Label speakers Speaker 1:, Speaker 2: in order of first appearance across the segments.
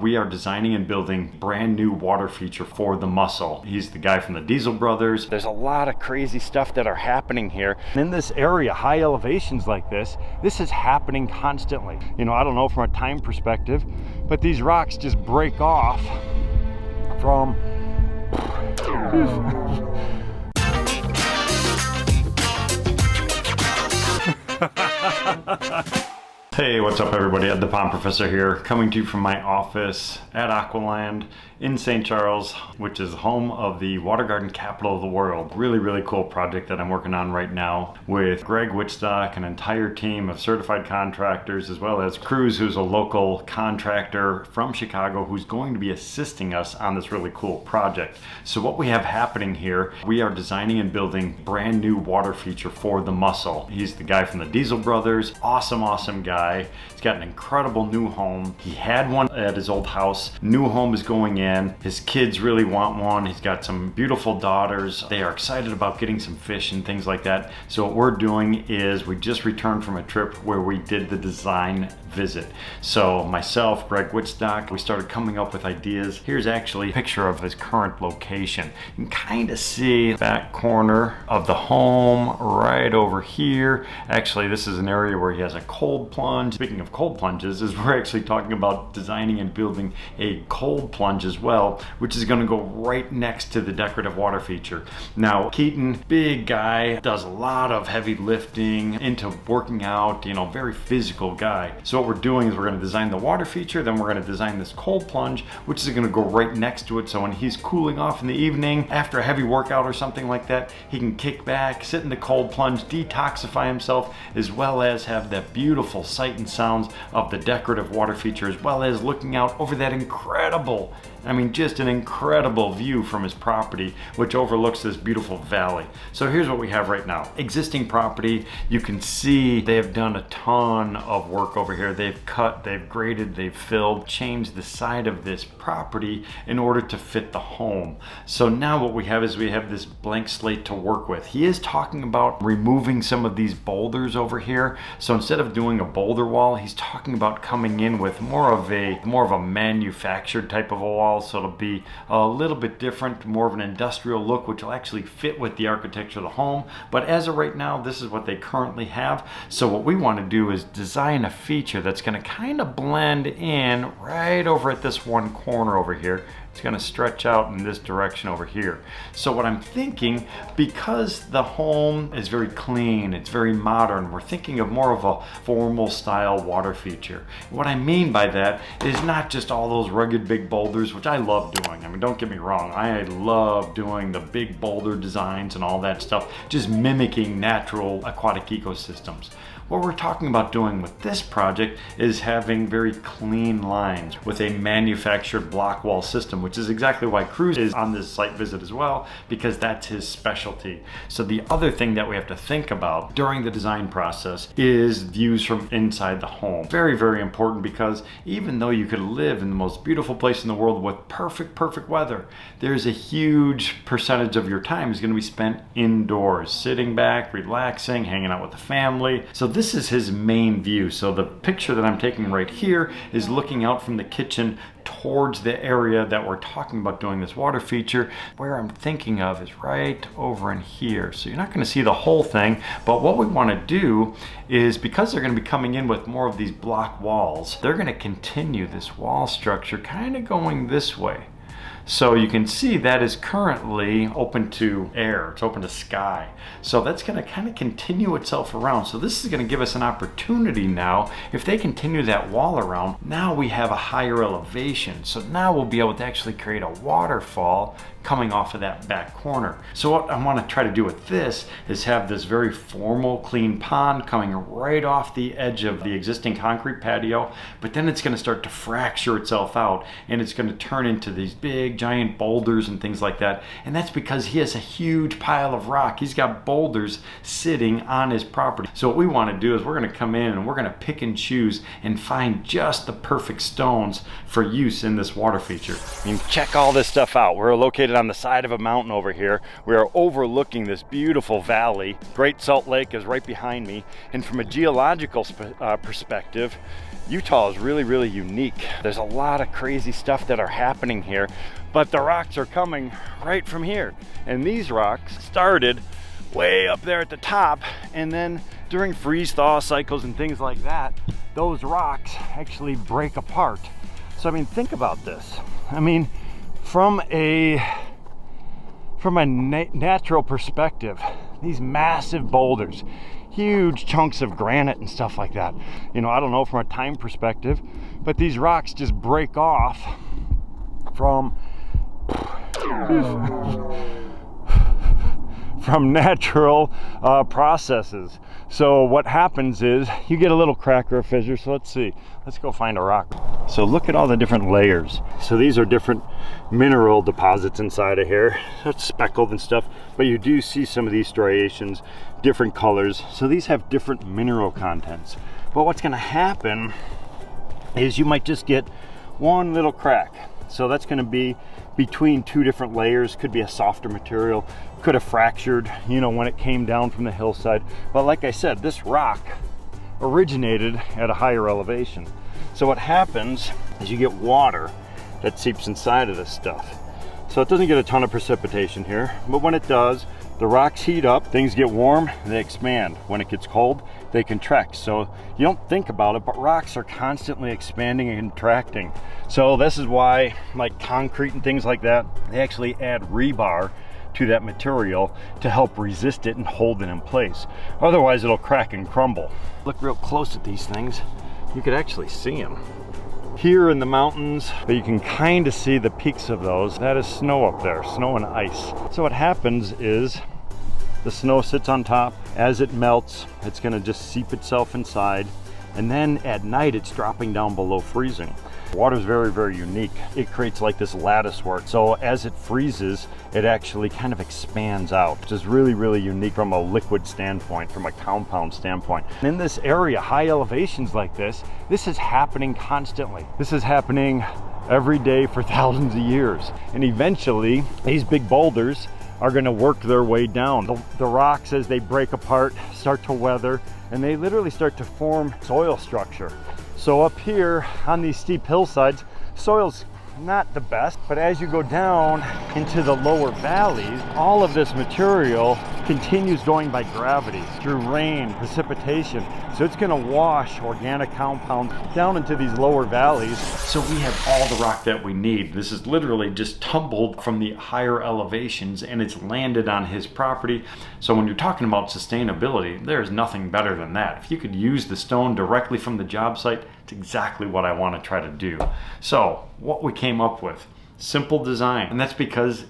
Speaker 1: We are designing and building brand new water feature for the mussel. He's the guy from the Diesel Brothers. There's a lot of crazy stuff that are happening here. In this area, high elevations like this is happening constantly. You know, I don't know from a time perspective, but these rocks just break off from Hey, what's up everybody? Ed the Pond Professor here, coming to you from my office at Aqualand in St. Charles, which is home of the water garden capital of the world. Really cool project that I'm working on right now with Greg Wittstock, an entire team of certified contractors, as well as Cruz, who's a local contractor from Chicago who's going to be assisting us on this really cool project. So what we have happening here, we are designing and building brand new water feature for the mussel. He's the guy from the Diesel Brothers, awesome guy. He's got an incredible new home. He had one at his old house. New home is going in. His kids really want one. He's got some beautiful daughters. They are excited about getting some fish and things like that. So what we're doing is we just returned from a trip where we did the design visit. So myself, Greg Wittstock, we started coming up with ideas. Here's actually a picture of his current location. You can kind of see the back corner of the home right over here. Actually, this is an area where he has a cold plunge. Speaking of cold plunges, is we're actually talking about designing and building a cold plunge as well, which is going to go right next to the decorative water feature. Now, Keaton, big guy, does a lot of heavy lifting, into working out, you know, very physical guy. So what we're doing is we're going to design the water feature, then we're going to design this cold plunge, which is going to go right next to it. So when he's cooling off in the evening after a heavy workout or something like that, he can kick back, sit in the cold plunge, detoxify himself, as well as have that beautiful sight and sounds of the decorative water feature, as well as looking out over that incredible, I mean, just an incredible view from his property, which overlooks this beautiful valley. So here's what we have right now. Existing property, you can see they have done a ton of work over here. They've cut, they've graded, they've filled, changed the side of this property in order to fit the home. So now what we have is we have this blank slate to work with. He is talking about removing some of these boulders over here. So instead of doing a boulder wall, he's talking about coming in with more of a manufactured type of a wall. So it'll be a little bit different, more of an industrial look, which will actually fit with the architecture of the home. But as of right now, this is what they currently have. So what we want to do is design a feature that's going to kind of blend in right over at this one corner over here. It's going to stretch out in this direction over here. So what I'm thinking, because the home is very clean, it's very modern, we're thinking of more of a formal style water feature. What I mean by that is not just all those rugged big boulders, which I love doing. I mean, don't get me wrong, I love doing the big boulder designs and all that stuff, just mimicking natural aquatic ecosystems. What we're talking about doing with this project is having very clean lines with a manufactured block wall system, which is exactly why Cruz is on this site visit as well, because that's his specialty. So the other thing that we have to think about during the design process is views from inside the home. Very important, because even though you could live in the most beautiful place in the world with perfect weather, there's a huge percentage of your time is going to be spent indoors, sitting back, relaxing, hanging out with the family. So this is his main view. So the picture that I'm taking right here is looking out from the kitchen towards the area that we're talking about doing this water feature. Where I'm thinking of is right over in here. So you're not going to see the whole thing, but what we want to do is, because they're going to be coming in with more of these block walls, they're going to continue this wall structure kind of going this way. So you can see that is currently open to air, it's open to sky. So that's going to kind of continue itself around. So this is going to give us an opportunity now, if they continue that wall around, now we have a higher elevation. So now we'll be able to actually create a waterfall coming off of that back corner. So what I want to try to do with this is have this very formal, clean pond coming right off the edge of the existing concrete patio, but then it's going to start to fracture itself out, and it's going to turn into these big giant boulders and things like that. And that's because he has a huge pile of rock. He's got boulders sitting on his property. So what we want to do is we're going to come in and we're going to pick and choose and find just the perfect stones for use in this water feature. I mean, check all this stuff out. We're located on the side of a mountain over here. We are overlooking this beautiful valley. Great Salt Lake is right behind me. And from a geological perspective, Utah is really, really unique. There's a lot of crazy stuff that are happening here, but the rocks are coming right from here. And these rocks started way up there at the top, and then during freeze-thaw cycles and things like that, those rocks actually break apart. So I mean, think about this. I mean, from a natural perspective, these massive boulders, huge chunks of granite and stuff like that, you know, I don't know from a time perspective, but these rocks just break off from natural processes. So what happens is you get a little crack or a fissure. So let's see, let's go find a rock. So look at all the different layers. So these are different mineral deposits inside of here. So it's speckled and stuff, but you do see some of these striations, different colors. So these have different mineral contents. But what's going to happen is you might just get one little crack. So that's going to be between two different layers. Could be a softer material, could have fractured, you know, when it came down from the hillside. But like I said, this rock originated at a higher elevation. So what happens is you get water that seeps inside of this stuff. So it doesn't get a ton of precipitation here, but when it does, the rocks heat up, things get warm, they expand. When it gets cold, they contract. So you don't think about it, but rocks are constantly expanding and contracting. So this is why, like concrete and things like that, they actually add rebar to that material to help resist it and hold it in place. Otherwise it'll crack and crumble. Look real close at these things, you could actually see them. Here in the mountains, but you can kind of see the peaks of those. That is snow up there, snow and ice. So what happens is the snow sits on top. As it melts, it's going to just seep itself inside. And then at night, it's dropping down below freezing. Water is very, very unique. It creates like this lattice work. So as it freezes, it actually kind of expands out, which is really, really unique from a liquid standpoint, from a compound standpoint. In this area, high elevations like this is happening constantly. This is happening every day for thousands of years. And eventually, these big boulders are going to work their way down. The rocks, as they break apart, start to weather, and they literally start to form soil structure. So up here on these steep hillsides, soil's not the best, but as you go down into the lower valleys, all of this material continues going by gravity through rain, precipitation. So it's going to wash organic compounds down into these lower valleys. So we have all the rock that we need. This is literally just tumbled from the higher elevations and it's landed on his property. So when you're talking about sustainability, there's nothing better than that. If you could use the stone directly from the job site, it's exactly what I want to try to do. So what we came up with, simple design, and that's because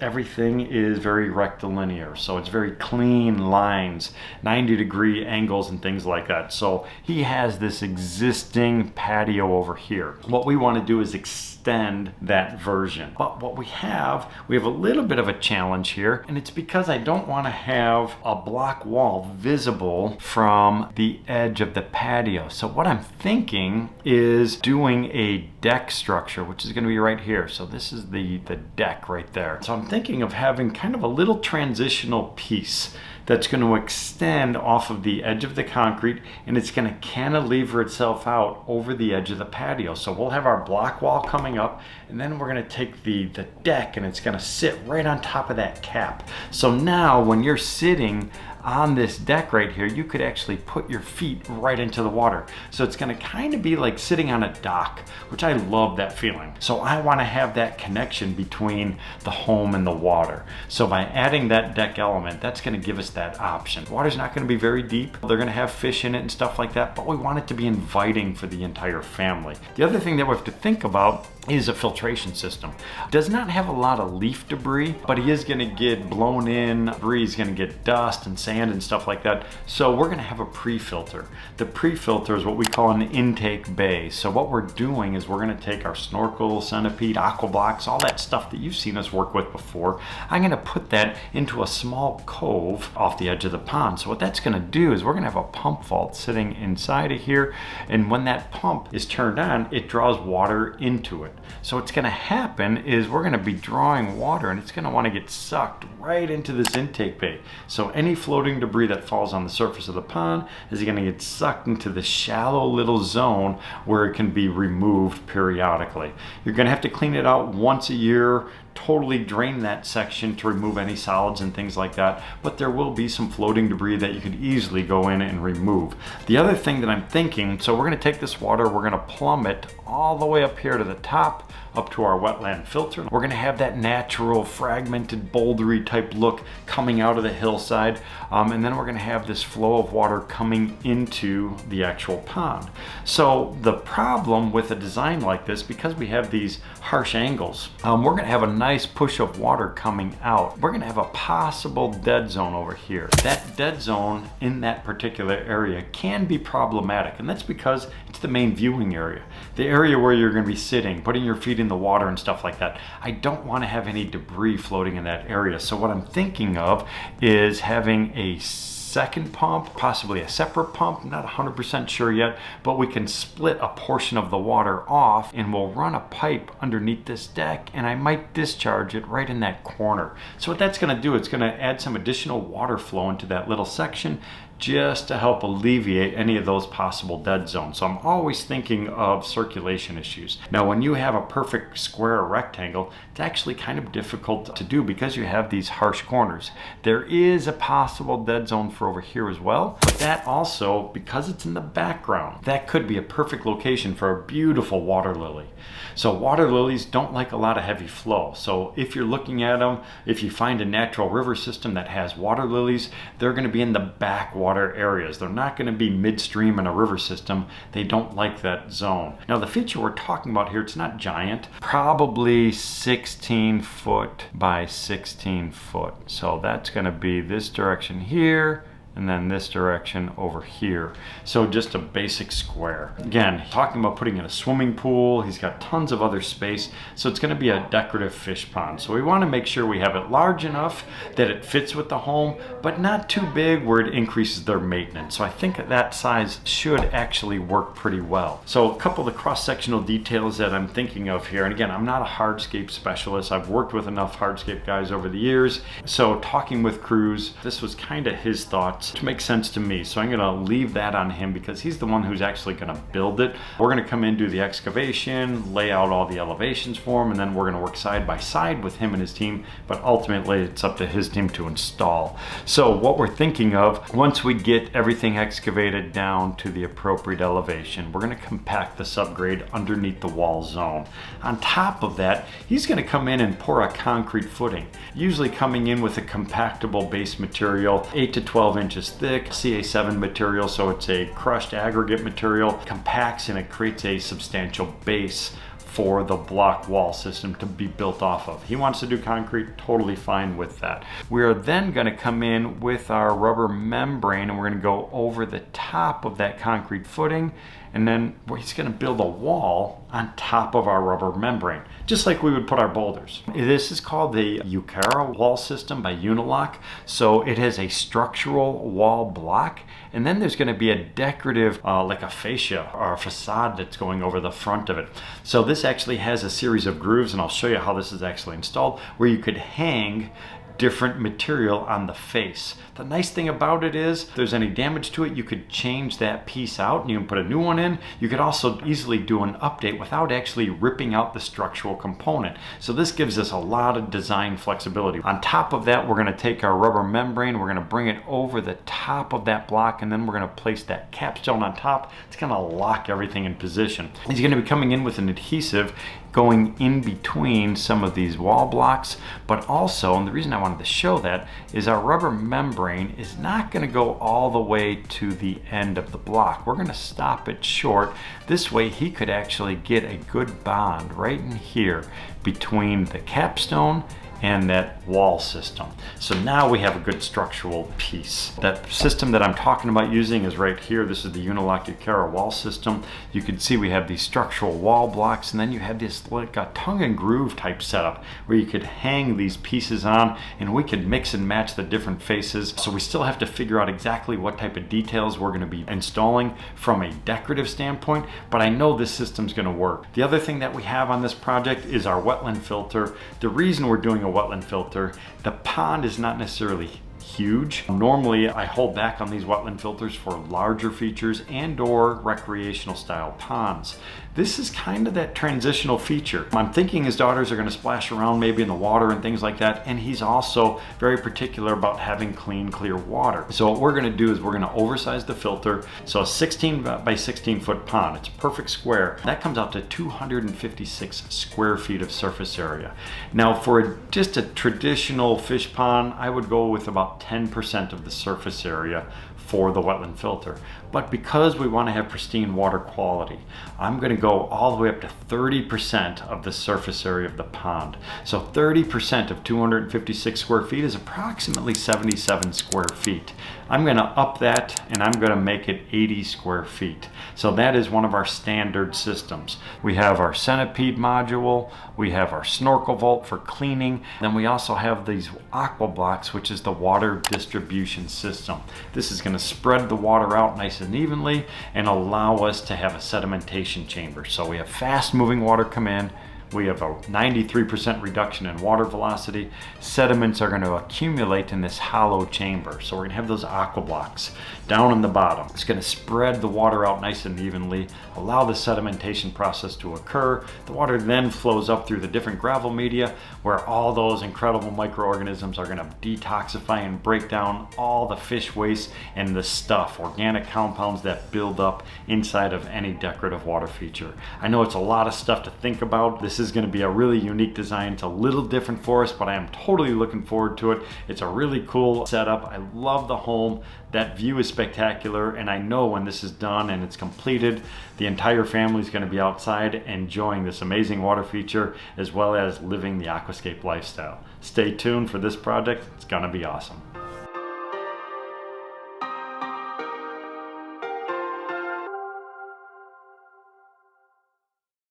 Speaker 1: everything is very rectilinear, so it's very clean lines, 90-degree angles and things like that. So he has this existing patio over here. What we want to do is extend that version, but what we have a little bit of a challenge here, and it's because I don't want to have a block wall visible from the edge of the patio. So what I'm thinking is doing a deck structure, which is going to be right here. So this is the deck right there. So I'm thinking of having kind of a little transitional piece that's going to extend off of the edge of the concrete, and it's going to cantilever itself out over the edge of the patio. So we'll have our block wall coming up, and then we're going to take the deck and it's going to sit right on top of that cap. So now when you're sitting on this deck right here, you could actually put your feet right into the water. So it's going to kind of be like sitting on a dock, which I love that feeling. So I want to have that connection between the home and the water. So by adding that deck element, that's going to give us that option. The water's not going to be very deep. They're going to have fish in it and stuff like that, but we want it to be inviting for the entire family. The other thing that we have to think about is a filtration system. Does not have a lot of leaf debris, but he is going to get blown in. Debris is going to get dust and sand and stuff like that. So we're going to have a pre-filter. The pre-filter is what we call an intake bay. So what we're doing is we're going to take our snorkel, Centipede, AquaBlox, all that stuff that you've seen us work with before. I'm going to put that into a small cove off the edge of the pond. So what that's going to do is we're going to have a pump vault sitting inside of here, and when that pump is turned on, it draws water into it. So what's going to happen is we're going to be drawing water, and it's going to want to get sucked right into this intake bay. So any floating floating debris that falls on the surface of the pond is going to get sucked into the shallow little zone where it can be removed periodically. You're going to have to clean it out once a year, totally drain that section to remove any solids and things like that, but there will be some floating debris that you could easily go in and remove. The other thing that I'm thinking, so we're going to take this water, we're going to plumb it all the way up here to the top, up to our wetland filter. We're going to have that natural fragmented bouldery type look coming out of the hillside, and then we're going to have this flow of water coming into the actual pond. So the problem with a design like this, because we have these harsh angles, we're going to have a nice push of water coming out. We're going to have a possible dead zone over here. That dead zone in that particular area can be problematic, and that's because it's the main viewing area, the area where you're going to be sitting, putting your feet in the water and stuff like that. I don't want to have any debris floating in that area. So what I'm thinking of is having a second pump, possibly a separate pump, not 100% sure yet, but we can split a portion of the water off and we'll run a pipe underneath this deck, and I might discharge it right in that corner. So what that's going to do, it's going to add some additional water flow into that little section just to help alleviate any of those possible dead zones. So I'm always thinking of circulation issues. Now, when you have a perfect square or rectangle, it's actually kind of difficult to do because you have these harsh corners. There is a possible dead zone for over here as well, but that also, because it's in the background, that could be a perfect location for a beautiful water lily. So water lilies don't like a lot of heavy flow. So if you're looking at them, if you find a natural river system that has water lilies, they're going to be in the backwater areas. They're not going to be midstream in a river system. They don't like that zone. Now the feature we're talking about here, it's not giant, probably 16 foot by 16 foot. So that's going to be this direction here, and then this direction over here. So just a basic square. Again, talking about putting in a swimming pool, he's got tons of other space, so it's gonna be a decorative fish pond. So we wanna make sure we have it large enough that it fits with the home, but not too big where it increases their maintenance. So I think that size should actually work pretty well. So a couple of the cross-sectional details that I'm thinking of here, and again, I'm not a hardscape specialist. I've worked with enough hardscape guys over the years. So talking with Cruz, this was kind of his thoughts, which makes sense to me. So I'm gonna leave that on him because he's the one who's actually gonna build it. We're gonna come in, do the excavation, lay out all the elevations for him, and then we're gonna work side by side with him and his team, but ultimately it's up to his team to install. So what we're thinking of, once we get everything excavated down to the appropriate elevation, we're gonna compact the subgrade underneath the wall zone. On top of that, he's gonna come in and pour a concrete footing, usually coming in with a compactable base material, 8 to 12 inches thick, CA7 material, so it's a crushed aggregate material, compacts and it creates a substantial base for the block wall system to be built off of. He wants to do concrete, totally fine with that. We are then going to come in with our rubber membrane and we're going to go over the top of that concrete footing, and then he's going to build a wall on top of our rubber membrane, just like we would put our boulders. This is called the Ucara wall system by Unilock. So it has a structural wall block, and then there's going to be a decorative, like a fascia or a facade that's going over the front of it. So this actually has a series of grooves, and I'll show you how this is actually installed, where you could hang different material on the face. The nice thing about it is, if there's any damage to it, you could change that piece out and you can put a new one in. You could also easily do an update without actually ripping out the structural component. So this gives us a lot of design flexibility. On top of that, we're gonna take our rubber membrane, we're gonna bring it over the top of that block, and then we're gonna place that capstone on top. It's gonna lock everything in position. He's gonna be coming in with an adhesive going in between some of these wall blocks, but also, and the reason I wanted to show that, is our rubber membrane is not gonna go all the way to the end of the block. We're gonna stop it short. This way he could actually get a good bond right in here between the capstone and that wall system. So now we have a good structural piece. That system that I'm talking about using is right here. This is the Unilock Ucara wall system. You can see we have these structural wall blocks, and then you have this like a tongue and groove type setup where you could hang these pieces on, and we could mix and match the different faces. So we still have to figure out exactly what type of details we're gonna be installing from a decorative standpoint, but I know this system's gonna work. The other thing that we have on this project is our wetland filter. The reason we're doing a wetland filter, the pond is not necessarily huge. Normally I hold back on these wetland filters for larger features and or recreational style ponds. This is kind of that transitional feature. I'm thinking his daughters are going to splash around maybe in the water and things like that, and he's also very particular about having clean, clear water. So what we're going to do is we're going to oversize the filter. So a 16 by 16 foot pond, it's a perfect square. That comes out to 256 square feet of surface area. Now for just a traditional fish pond, I would go with about 10% of the surface area for the wetland filter. But because we want to have pristine water quality, I'm going to go all the way up to 30% of the surface area of the pond. So 30% of 256 square feet is approximately 77 square feet. I'm going to up that and I'm going to make it 80 square feet. So that is one of our standard systems. We have our Centipede module, we have our snorkel vault for cleaning, then we also have these AquaBlox, which is the water distribution system. This is going to spread the water out nice and evenly and allow us to have a sedimentation chamber. So we have fast moving water come in. We have a 93% reduction in water velocity. Sediments are going to accumulate in this hollow chamber. So we're going to have those AquaBlox down in the bottom. It's going to spread the water out nice and evenly, allow the sedimentation process to occur. The water then flows up through the different gravel media where all those incredible microorganisms are going to detoxify and break down all the fish waste and the stuff, organic compounds that build up inside of any decorative water feature. I know it's a lot of stuff to think about. This is going to be a really unique design. It's a little different for us, but I am totally looking forward to it. It's a really cool setup. I love the home. That view is spectacular, and I know when this is done and it's completed, the entire family is going to be outside enjoying this amazing water feature as well as living the aquascape lifestyle. Stay tuned for this project. It's going to be awesome.